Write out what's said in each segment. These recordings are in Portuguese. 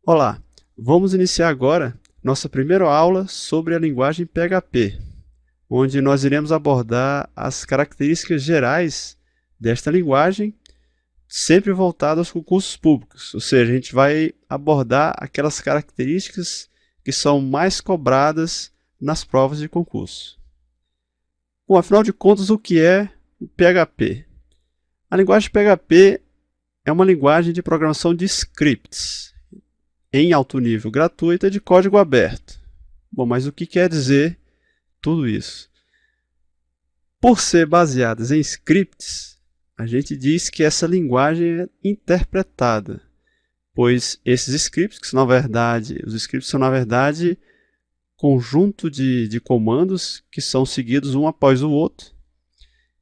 Olá, vamos iniciar agora nossa primeira aula sobre a linguagem PHP, onde nós iremos abordar as características gerais desta linguagem, sempre voltada aos concursos públicos, ou seja, a gente vai abordar aquelas características que são mais cobradas nas provas de concurso. Bom, afinal de contas, o que é o PHP? A linguagem PHP é uma linguagem de programação de scripts em alto nível, gratuita, de código aberto. Bom, mas o que quer dizer tudo isso? Por ser baseadas em scripts, a gente diz que essa linguagem é interpretada, pois esses scripts, que são, os scripts são na verdade conjunto de comandos que são seguidos um após o outro.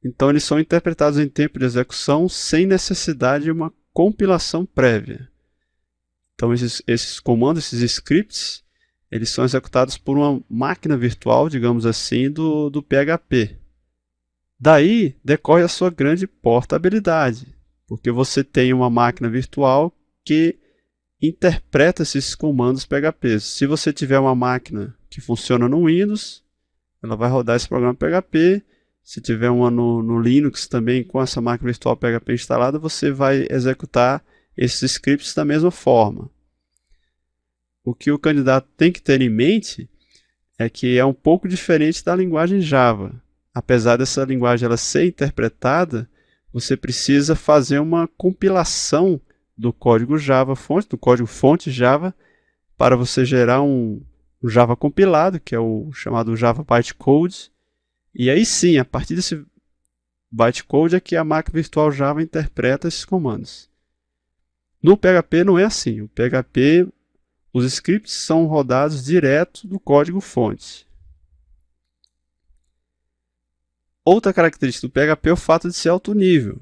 Então eles são interpretados em tempo de execução sem necessidade de uma compilação prévia. Então esses comandos, esses scripts, eles são executados por uma máquina virtual, digamos assim, do PHP. Daí decorre a sua grande portabilidade, porque você tem uma máquina virtual que interpreta esses comandos PHP. Se você tiver uma máquina que funciona no Windows, ela vai rodar esse programa PHP. Se tiver uma no Linux também com essa máquina virtual PHP instalada, você vai executar esses scripts da mesma forma. O que o candidato tem que ter em mente é que é um pouco diferente da linguagem Java. Apesar dessa linguagem ela ser interpretada, você precisa fazer uma compilação do código Java fonte, do código fonte Java, para você gerar um Java compilado, que é o chamado Java bytecode. E aí sim, a partir desse bytecode é que a máquina virtual Java interpreta esses comandos. No PHP não é assim. O PHP, os scripts são rodados direto do código fonte. Outra característica do PHP é o fato de ser alto nível.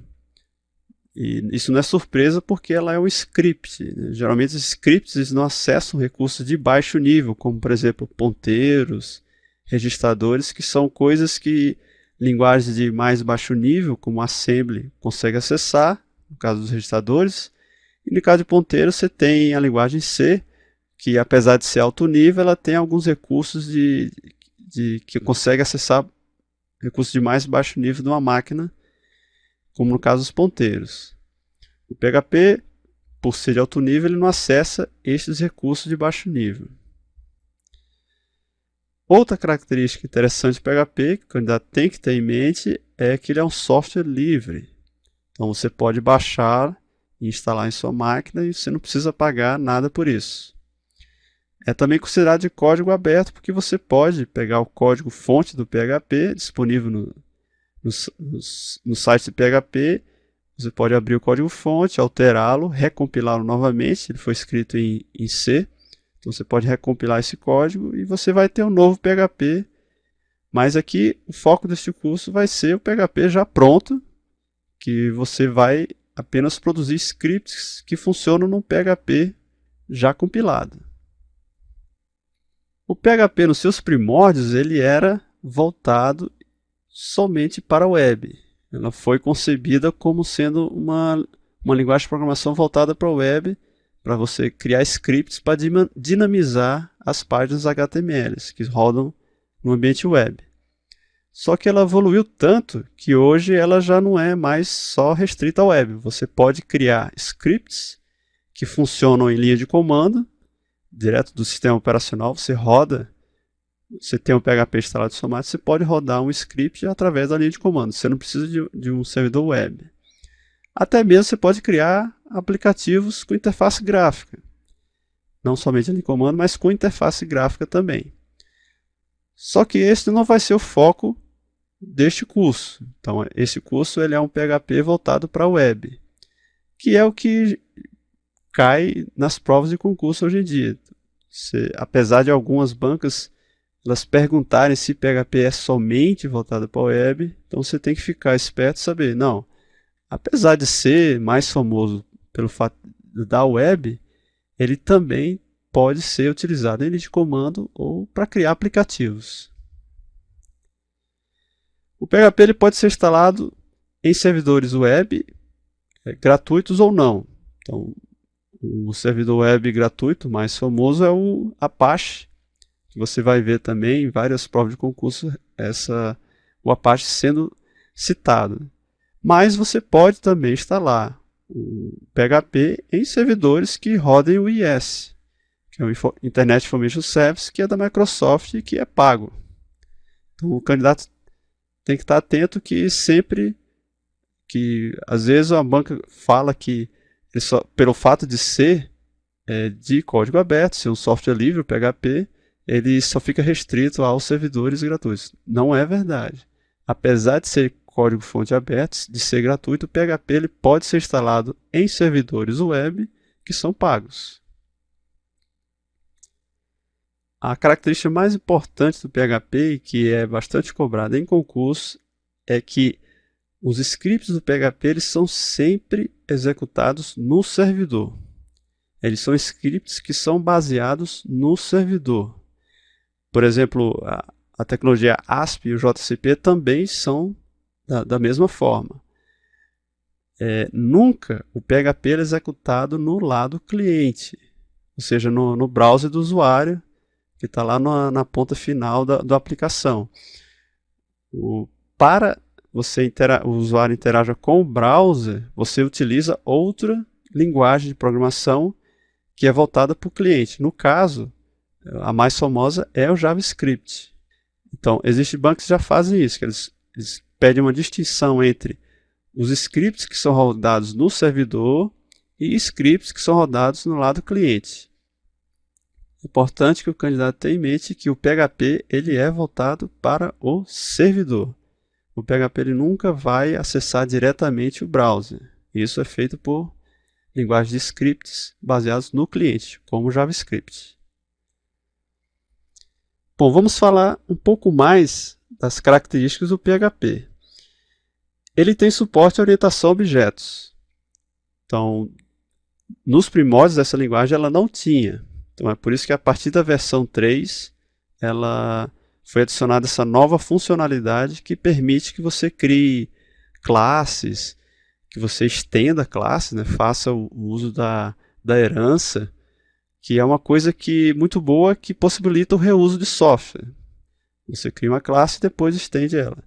E isso não é surpresa porque ela é um script. Geralmente os scripts eles não acessam recursos de baixo nível, como por exemplo ponteiros, registradores, que são coisas que linguagens de mais baixo nível, como Assembly, consegue acessar, no caso dos registradores. E no caso de ponteiros, você tem a linguagem C, que apesar de ser alto nível, ela tem alguns recursos que consegue acessar recursos de mais baixo nível de uma máquina, como no caso dos ponteiros. O PHP, por ser de alto nível, ele não acessa estes recursos de baixo nível. Outra característica interessante do PHP, que o candidato tem que ter em mente, é que ele é um software livre. Então você pode baixar e instalar em sua máquina e você não precisa pagar nada por isso. É também considerado de código aberto porque você pode pegar o código fonte do PHP, disponível no site do PHP, você pode abrir o código fonte, alterá-lo, recompilá-lo novamente, ele foi escrito em C, então você pode recompilar esse código e você vai ter um novo PHP, mas aqui o foco deste curso vai ser o PHP já pronto, que você vai apenas produzir scripts que funcionam no PHP já compilado. O PHP nos seus primórdios ele era voltado somente para a web. Ela foi concebida como sendo uma linguagem de programação voltada para a web, para você criar scripts para dinamizar as páginas HTML que rodam no ambiente web. Só que ela evoluiu tanto que hoje ela já não é mais só restrita à web. Você pode criar scripts que funcionam em linha de comando, direto do sistema operacional, você tem um PHP instalado em sua máquina, você pode rodar um script através da linha de comando, você não precisa de um servidor web. Até mesmo você pode criar aplicativos com interface gráfica, não somente a linha de comando, mas com interface gráfica também. Só que esse não vai ser o foco deste curso. Então esse curso ele é um PHP voltado para a web, que é o que cai nas provas de concurso hoje em dia. Apesar de algumas bancas elas perguntarem se PHP é somente voltado para a web, então você tem que ficar esperto e saber, não, apesar de ser mais famoso pelo fato da web, ele também pode ser utilizado em linha de comando ou para criar aplicativos. O PHP ele pode ser instalado em servidores web gratuitos ou não. Então, O servidor web gratuito mais famoso é o Apache, que você vai ver também em várias provas de concurso o Apache sendo citado. Mas você pode também instalar o PHP em servidores que rodem o IIS, que é o Internet Information Service, que é da Microsoft e que é pago. Então o candidato tem que estar atento que sempre que, às vezes, a banca fala que pelo fato de ser de código aberto, ser um software livre, o PHP, ele só fica restrito aos servidores gratuitos. Não é verdade. Apesar de ser código-fonte aberto, de ser gratuito, o PHP ele pode ser instalado em servidores web que são pagos. A característica mais importante do PHP, e que é bastante cobrada em concurso, é que os scripts do PHP eles são sempre executados no servidor. Eles são scripts que são baseados no servidor. Por exemplo, a tecnologia ASP e o JCP também são da mesma forma. Nunca o PHP é executado no lado cliente, ou seja, no browser do usuário, que está lá na ponta final da aplicação. Para o usuário interaja com o browser, você utiliza outra linguagem de programação que é voltada para o cliente. No caso, a mais famosa é o JavaScript. Então, existem bancos que já fazem isso, que eles pedem uma distinção entre os scripts que são rodados no servidor e scripts que são rodados no lado cliente. É importante que o candidato tenha em mente que o PHP ele é voltado para o servidor. O PHP ele nunca vai acessar diretamente o browser. Isso é feito por linguagens de scripts baseados no cliente, como o JavaScript. Bom, vamos falar um pouco mais das características do PHP. Ele tem suporte à orientação a objetos. Então, nos primórdios dessa linguagem ela não tinha. Então é por isso que a partir da versão 3 ela foi adicionada essa nova funcionalidade que permite que você crie classes, que você estenda classes, né? Faça o uso da herança, que é uma coisa muito boa que possibilita o reuso de software. Você cria uma classe e depois estende ela.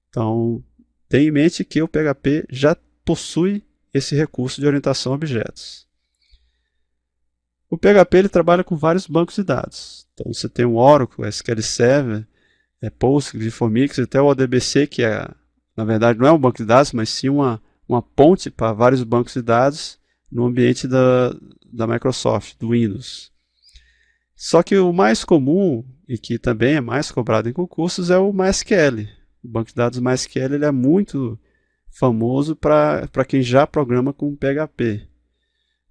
Então, tenha em mente que o PHP já possui esse recurso de orientação a objetos. O PHP ele trabalha com vários bancos de dados. Então, você tem o Oracle, SQL Server, Postgres, Informix, até o ODBC, que na verdade não é um banco de dados, mas sim uma ponte para vários bancos de dados no ambiente da Microsoft, do Windows. Só que o mais comum, e que também é mais cobrado em concursos, é o MySQL. O banco de dados MySQL ele é muito famoso para quem já programa com PHP.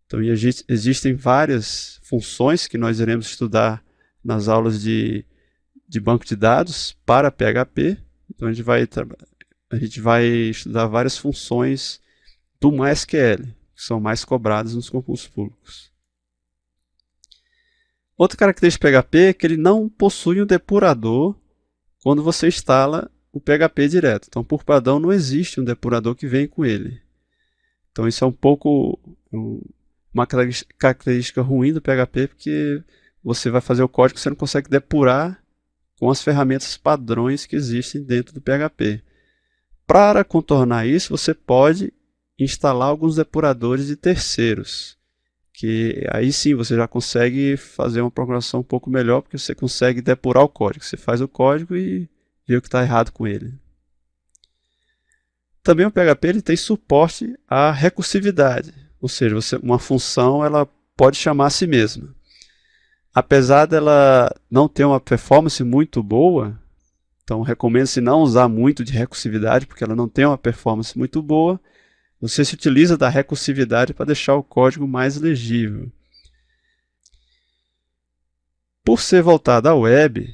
Então, existem várias funções que nós iremos estudar nas aulas de banco de dados para PHP. Então, a gente vai estudar várias funções do MySQL, que são mais cobradas nos concursos públicos. Outra característica do PHP é que ele não possui um depurador quando você instala o PHP direto. Então, por padrão, não existe um depurador que vem com ele. Então, isso é um pouco uma característica ruim do PHP, porque você vai fazer o código e você não consegue depurar com as ferramentas padrões que existem dentro do PHP. Para contornar isso, você pode instalar alguns depuradores de terceiros, que aí sim você já consegue fazer uma programação um pouco melhor, porque você consegue depurar o código. Você faz o código e vê o que está errado com ele. Também o PHP ele tem suporte à recursividade, ou seja, uma função ela pode chamar a si mesma. Apesar dela não ter uma performance muito boa, então recomendo-se não usar muito de recursividade, porque ela não tem uma performance muito boa, você se utiliza da recursividade para deixar o código mais legível. Por ser voltado à web,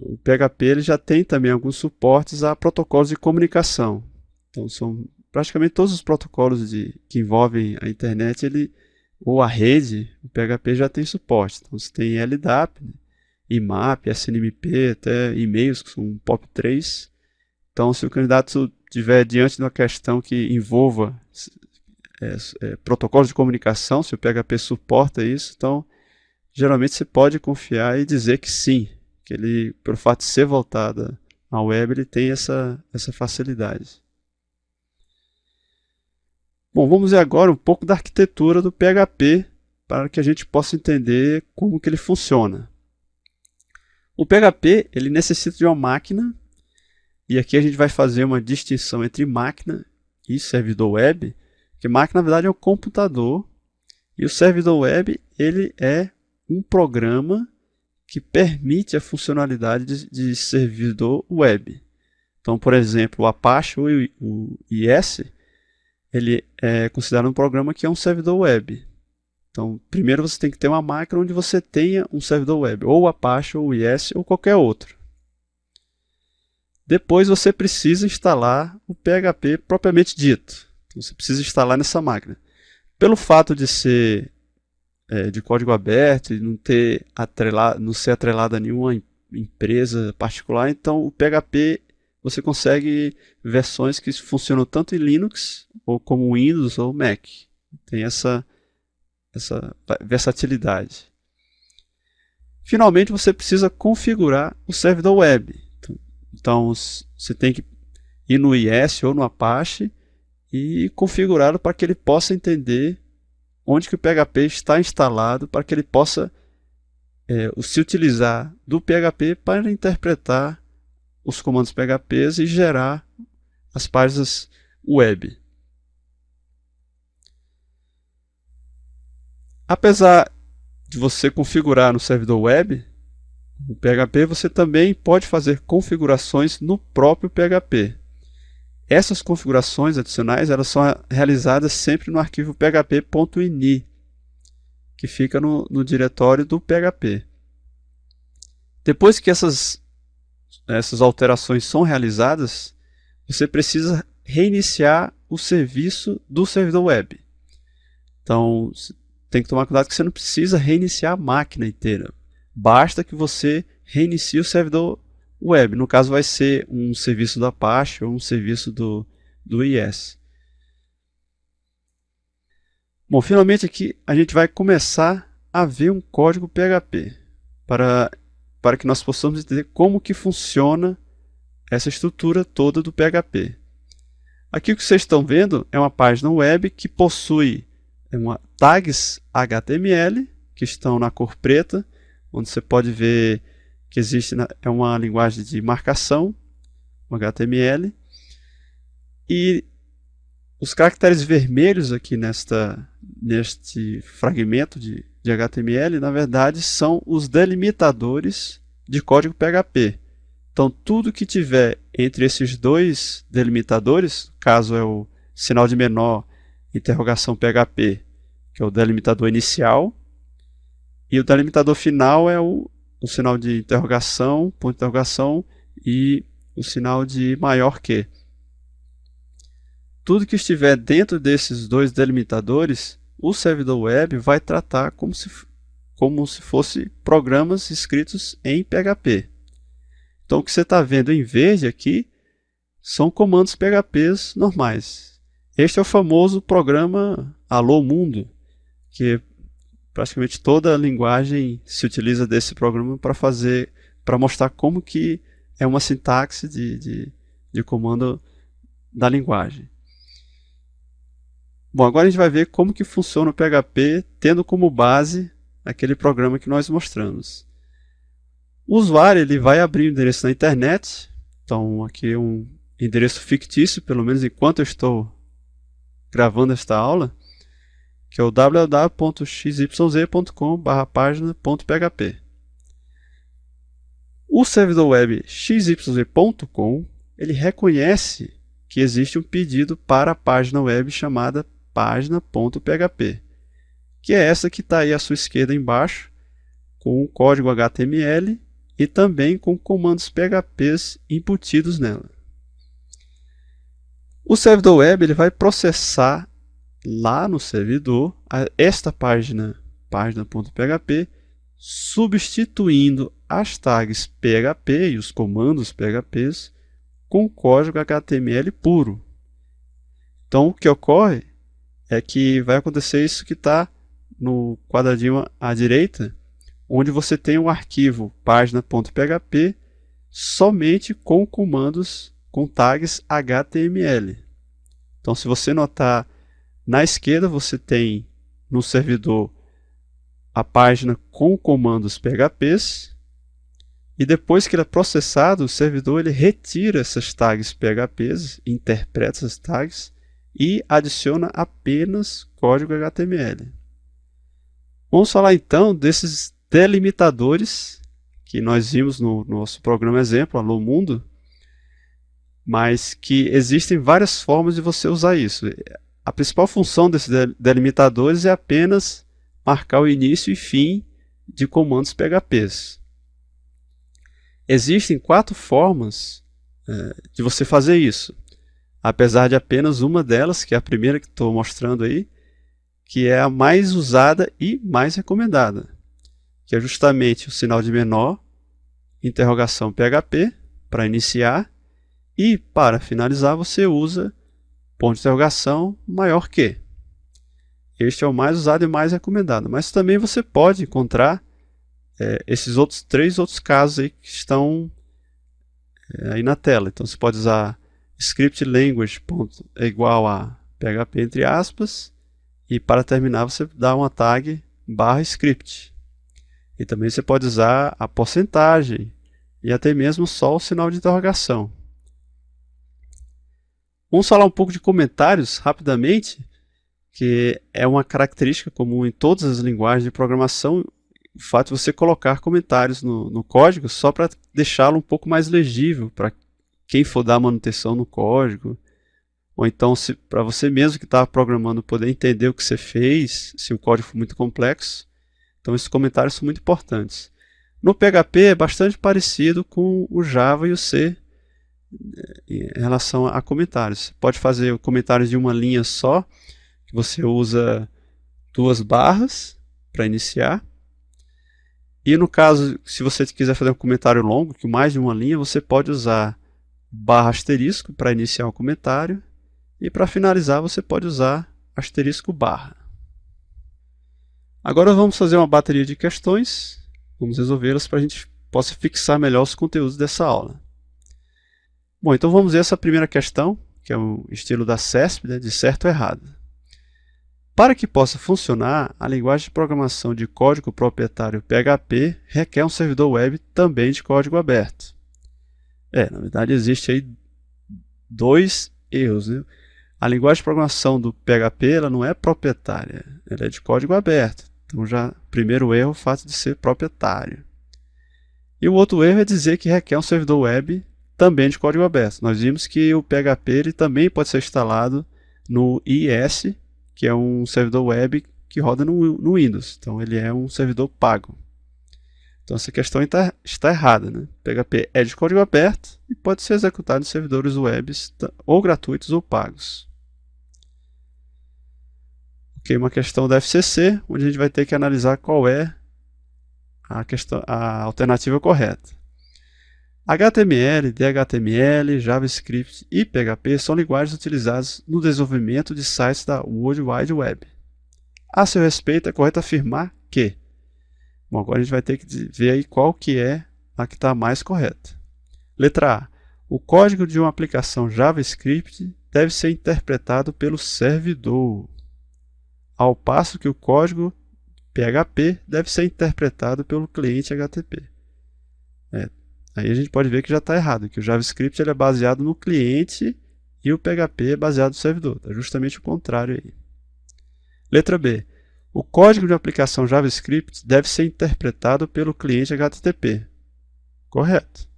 o PHP ele já tem também alguns suportes a protocolos de comunicação. Então, são praticamente todos os protocolos que envolvem a internet ou a rede, o PHP já tem suporte. Então, você tem LDAP, IMAP, SNMP, até e-mails que são POP3. Então, se o candidato estiver diante de uma questão que envolva protocolos de comunicação, se o PHP suporta isso. Então, geralmente você pode confiar e dizer que sim, que ele, pelo fato de ser voltado à web, ele tem essa facilidade. Bom, vamos ver agora um pouco da arquitetura do PHP para que a gente possa entender como que ele funciona. O PHP ele necessita de uma máquina, e aqui a gente vai fazer uma distinção entre máquina e servidor web, que máquina na verdade é um computador, e o servidor web ele é um programa que permite a funcionalidade de servidor web. Então, por exemplo, o Apache ou o IS, ele é considerado um programa que é um servidor web. Então, primeiro você tem que ter uma máquina onde você tenha um servidor web, ou o Apache, ou o IS, ou qualquer outro. Depois você precisa instalar o PHP propriamente dito. Então, você precisa instalar nessa máquina. Pelo fato de ser de código aberto e não ser atrelado a nenhuma empresa particular, então o PHP você consegue versões que funcionam tanto em Linux, ou como Windows ou Mac. Tem essa versatilidade. Finalmente, você precisa configurar o servidor web. Então, você tem que ir no IS ou no Apache e configurá-lo para que ele possa entender onde que o PHP está instalado, para que ele possa se utilizar do PHP para interpretar os comandos PHP e gerar as páginas web. Apesar de você configurar no servidor web, o PHP, você também pode fazer configurações no próprio PHP. Essas configurações adicionais elas são realizadas sempre no arquivo php.ini, que fica no diretório do PHP. Depois que essas alterações são realizadas, você precisa reiniciar o serviço do servidor web. Então, tem que tomar cuidado que você não precisa reiniciar a máquina inteira. Basta que você reinicie o servidor web. No caso, vai ser um serviço do Apache ou um serviço do IS. Bom, finalmente aqui a gente vai começar a ver um código PHP para que nós possamos entender como que funciona essa estrutura toda do PHP. Aqui o que vocês estão vendo é uma página web que possui tags HTML que estão na cor preta, onde você pode ver que existe uma linguagem de marcação, o HTML, e os caracteres vermelhos aqui neste fragmento de HTML, na verdade, são os delimitadores de código PHP. Então, tudo que tiver entre esses dois delimitadores, caso é o sinal de menor, interrogação PHP, que é o delimitador inicial, e o delimitador final é o sinal de interrogação, ponto de interrogação, e o sinal de maior que. Tudo que estiver dentro desses dois delimitadores, o servidor web vai tratar como se fosse programas escritos em PHP. Então, o que você está vendo em verde aqui são comandos PHPs normais. Este é o famoso programa Alô Mundo, que praticamente toda a linguagem se utiliza desse programa para mostrar como que é uma sintaxe de comando da linguagem. Bom, agora a gente vai ver como que funciona o PHP tendo como base aquele programa que nós mostramos. O usuário ele vai abrir o endereço na internet. Então aqui é um endereço fictício, pelo menos enquanto eu estou gravando esta aula, que é o www.xyz.com/página.php. O servidor web xyz.com ele reconhece que existe um pedido para a página web chamada página.php, que é essa que está aí à sua esquerda embaixo, com o código HTML e também com comandos PHPs embutidos nela. O servidor web ele vai processar lá no servidor esta página.php, substituindo as tags PHP e os comandos PHPs com código HTML puro. Então o que ocorre é que vai acontecer isso que está no quadradinho à direita, onde você tem um arquivo página.php somente com comandos com tags HTML. Então, se você notar na esquerda, você tem no servidor a página com comandos PHPs, e depois que ele é processado, o servidor ele retira essas tags PHPs, interpreta essas tags e adiciona apenas código HTML. Vamos falar então desses delimitadores que nós vimos no nosso programa exemplo, Alô Mundo, mas que existem várias formas de você usar isso. A principal função desses delimitadores é apenas marcar o início e fim de comandos PHPs. Existem 4 formas de você fazer isso, apesar de apenas uma delas, que é a primeira que estou mostrando aí, que é a mais usada e mais recomendada, que é justamente o sinal de menor, interrogação PHP, para iniciar, e para finalizar você usa ponto de interrogação maior que. Este é o mais usado e mais recomendado, mas também você pode encontrar esses 3 outros casos aí que estão aí na tela. Então você pode usar script language igual a PHP entre aspas, e para terminar você dá uma tag /script. E também você pode usar a porcentagem e até mesmo só o sinal de interrogação. Vamos falar um pouco de comentários rapidamente, que é uma característica comum em todas as linguagens de programação, o fato de você colocar comentários no código só para deixá-lo um pouco mais legível para quem for dar manutenção no código, ou então para você mesmo que está programando poder entender o que você fez, se o código for muito complexo. Então esses comentários são muito importantes. No PHP é bastante parecido com o Java e o C em relação a comentários. Você pode fazer comentários de uma linha só, que você usa 2 barras para iniciar. E no caso, se você quiser fazer um comentário longo, que mais de uma linha, você pode usar /* para iniciar o comentário. E para finalizar, você pode usar ***. Agora vamos fazer uma bateria de questões. Vamos resolvê-las para a gente possa fixar melhor os conteúdos dessa aula. Bom, então vamos ver essa primeira questão, que é o estilo da CESP, né, de certo ou errado. Para que possa funcionar, a linguagem de programação de código proprietário PHP requer um servidor web também de código aberto. Na verdade, existe aí 2 erros, né? A linguagem de programação do PHP ela não é proprietária, ela é de código aberto. Então, já primeiro erro, o fato de ser proprietário. E o outro erro é dizer que requer um servidor web também de código aberto. Nós vimos que o PHP ele também pode ser instalado no IIS, que é um servidor web que roda no Windows. Então, ele é um servidor pago. Então, essa questão está errada, né? PHP é de código aberto e pode ser executado em servidores web ou gratuitos ou pagos. Ok, uma questão da FCC, onde a gente vai ter que analisar qual é a alternativa correta. HTML, DHTML, JavaScript e PHP são linguagens utilizadas no desenvolvimento de sites da World Wide Web. A seu respeito, é correto afirmar que... Bom, agora a gente vai ter que ver aí qual que é a que está mais correta. Letra A. O código de uma aplicação JavaScript deve ser interpretado pelo servidor, ao passo que o código PHP deve ser interpretado pelo cliente HTTP. Aí a gente pode ver que já está errado, que o JavaScript ele é baseado no cliente e o PHP é baseado no servidor. Está justamente o contrário aí. Letra B. O código de aplicação JavaScript deve ser interpretado pelo cliente HTTP. Correto.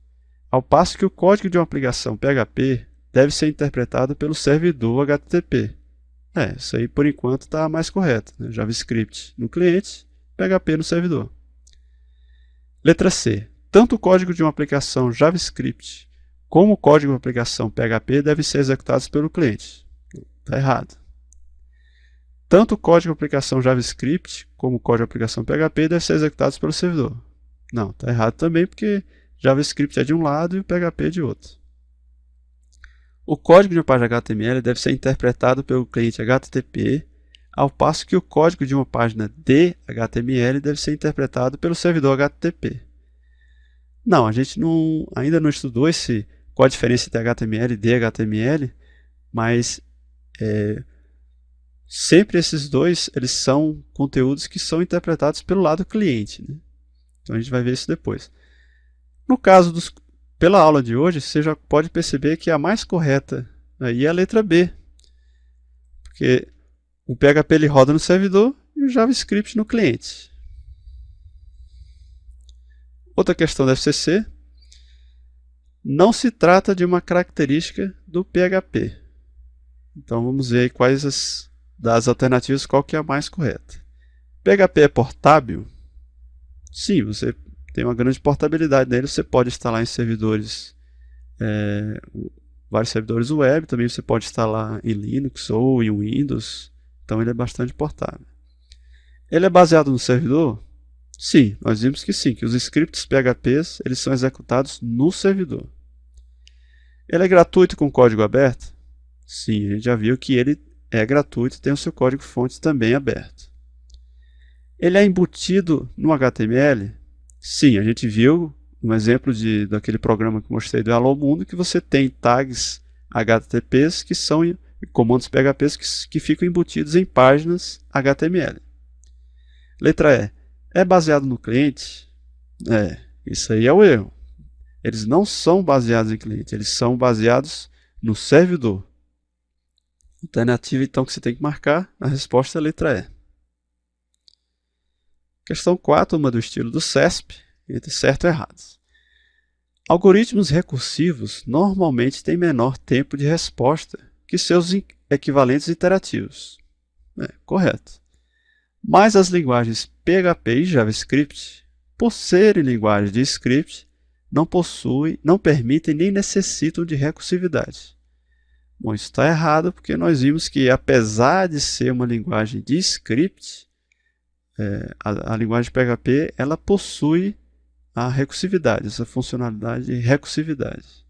Ao passo que o código de uma aplicação PHP deve ser interpretado pelo servidor HTTP. Isso aí por enquanto está mais correto, né? JavaScript no cliente, PHP no servidor. Letra C. Tanto o código de uma aplicação JavaScript como o código de uma aplicação PHP devem ser executados pelo cliente. Está errado. Tanto o código de aplicação JavaScript como o código de aplicação PHP devem ser executados pelo servidor. Não, está errado também porque JavaScript é de um lado e o PHP é de outro. O código de uma página HTML deve ser interpretado pelo cliente HTTP ao passo que o código de uma página de HTML deve ser interpretado pelo servidor HTTP. Não, a gente ainda não estudou qual a diferença entre HTML e DHTML, mas sempre esses dois eles são conteúdos que são interpretados pelo lado cliente, né? Então a gente vai ver isso depois. No caso pela aula de hoje, você já pode perceber que a mais correta aí é a letra B, porque o PHP ele roda no servidor e o JavaScript no cliente. Outra questão da FCC: não se trata de uma característica do PHP. Então vamos ver quais das alternativas qual que é a mais correta. PHP é portábil? Sim, você tem uma grande portabilidade nele. Você pode instalar em servidores, vários servidores web. Também você pode instalar em Linux ou em Windows. Então ele é bastante portável. Ele é baseado no servidor? Sim, nós vimos que sim, que os scripts PHP eles são executados no servidor. Ele é gratuito com código aberto? Sim, a gente já viu que ele é gratuito e tem o seu código-fonte também aberto. Ele é embutido no HTML? Sim, a gente viu um exemplo daquele programa que mostrei do Hello Mundo, que você tem tags HTTPs que são comandos PHP que ficam embutidos em páginas HTML. Letra E. É baseado no cliente? Isso aí é o erro. Eles não são baseados em cliente, eles são baseados no servidor. Alternativa, então, que você tem que marcar, a resposta é a letra E. Questão 4, uma do estilo do CESP, entre certo e errado. Algoritmos recursivos normalmente têm menor tempo de resposta que seus equivalentes interativos. Correto. Mas as linguagens PHP e JavaScript, por serem linguagens de script, não permitem nem necessitam de recursividade. Bom, isso está errado porque nós vimos que, apesar de ser uma linguagem de script, a linguagem PHP ela possui a recursividade, essa funcionalidade de recursividade.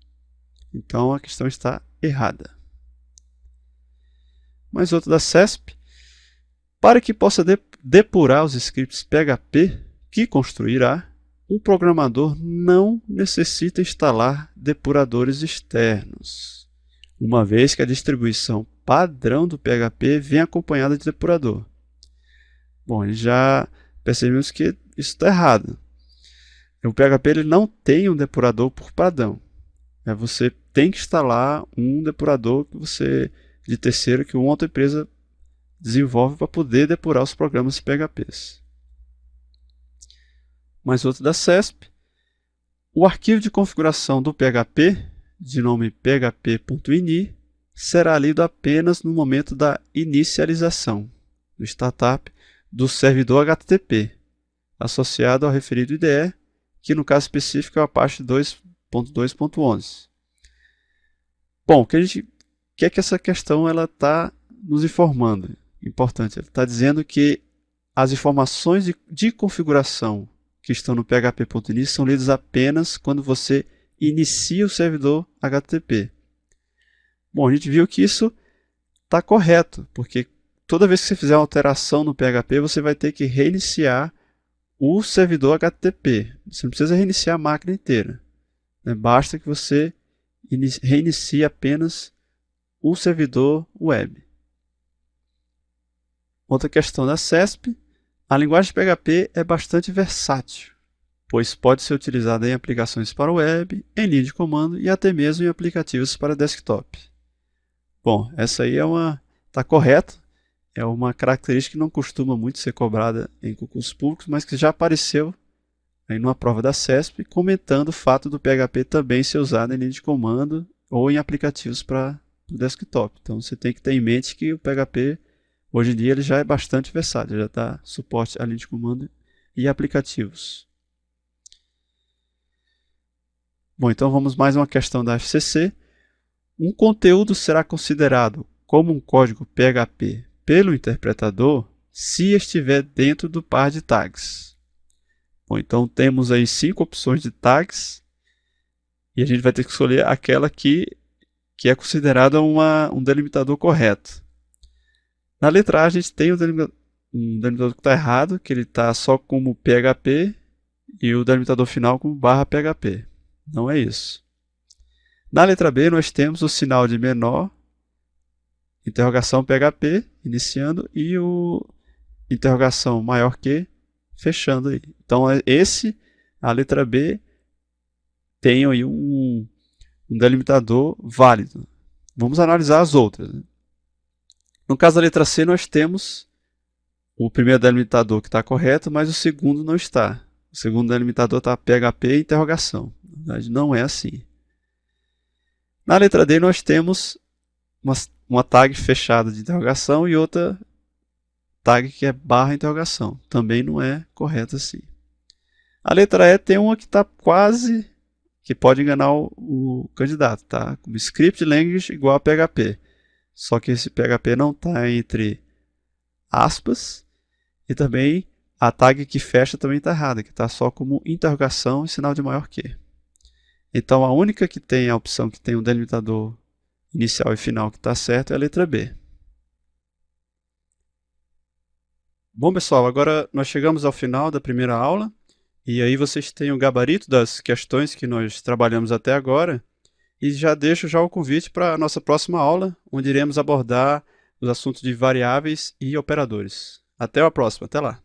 Então a questão está errada. Mais outro da CESP. Para que possa depurar os scripts PHP que construirá, o programador não necessita instalar depuradores externos, uma vez que a distribuição padrão do PHP vem acompanhada de depurador. Bom, já percebemos que isso está errado. O PHP ele não tem um depurador por padrão. Você tem que instalar um depurador de terceiro que uma outra empresa desenvolve para poder depurar os programas PHPs. Mais outro da CESP. O arquivo de configuração do PHP, de nome php.ini, será lido apenas no momento da inicialização do startup do servidor HTTP, associado ao referido IDE, que no caso específico é a parte 2.2.11. Bom, o que é que essa questão está nos informando? Importante, ela está dizendo que as informações de configuração que estão no php.ini são lidas apenas quando você inicia o servidor HTTP. Bom, a gente viu que isso está correto, porque toda vez que você fizer uma alteração no PHP, você vai ter que reiniciar o servidor HTTP. Você não precisa reiniciar a máquina inteira. Basta que você reinicie apenas o servidor web. Outra questão da CESP. A linguagem PHP é bastante versátil, pois pode ser utilizada em aplicações para web, em linha de comando e até mesmo em aplicativos para desktop. Bom, essa aí está correta. É uma característica que não costuma muito ser cobrada em concursos públicos, mas que já apareceu aí numa prova da CESP, comentando o fato do PHP também ser usado em linha de comando ou em aplicativos para desktop. Então você tem que ter em mente que o PHP, hoje em dia, ele já é bastante versátil, já dá suporte à linha de comando e aplicativos. Bom, então vamos mais uma questão da FCC. Um conteúdo será considerado como um código PHP pelo interpretador se estiver dentro do par de tags. Bom, então temos aí 5 opções de tags e a gente vai ter que escolher aquela que é considerada um delimitador correto. Na letra A a gente tem um delimitador que está errado, que ele está só como PHP e o delimitador final como /PHP. Não é isso. Na letra B nós temos o sinal de menor, interrogação PHP, iniciando, e o interrogação maior que, fechando aí. Então a letra B tem aí um delimitador válido. Vamos analisar as outras, né? No caso da letra C nós temos o primeiro delimitador que está correto, mas o segundo não está. O segundo delimitador está PHP interrogação. Na verdade, não é assim. Na letra D nós temos uma tag fechada de interrogação e outra tag que é /interrogação. Também não é correto assim. A letra E tem uma que está quase, que pode enganar o candidato, tá? Como script language igual a PHP. Só que esse PHP não está entre aspas e também a tag que fecha também está errada, que está só como interrogação e sinal de maior que. Então a única que tem a opção que tem um delimitador inicial e final que está certo é a letra B. Bom pessoal, agora nós chegamos ao final da primeira aula e aí vocês têm o gabarito das questões que nós trabalhamos até agora e já deixo o convite para a nossa próxima aula, onde iremos abordar os assuntos de variáveis e operadores. Até a próxima, até lá!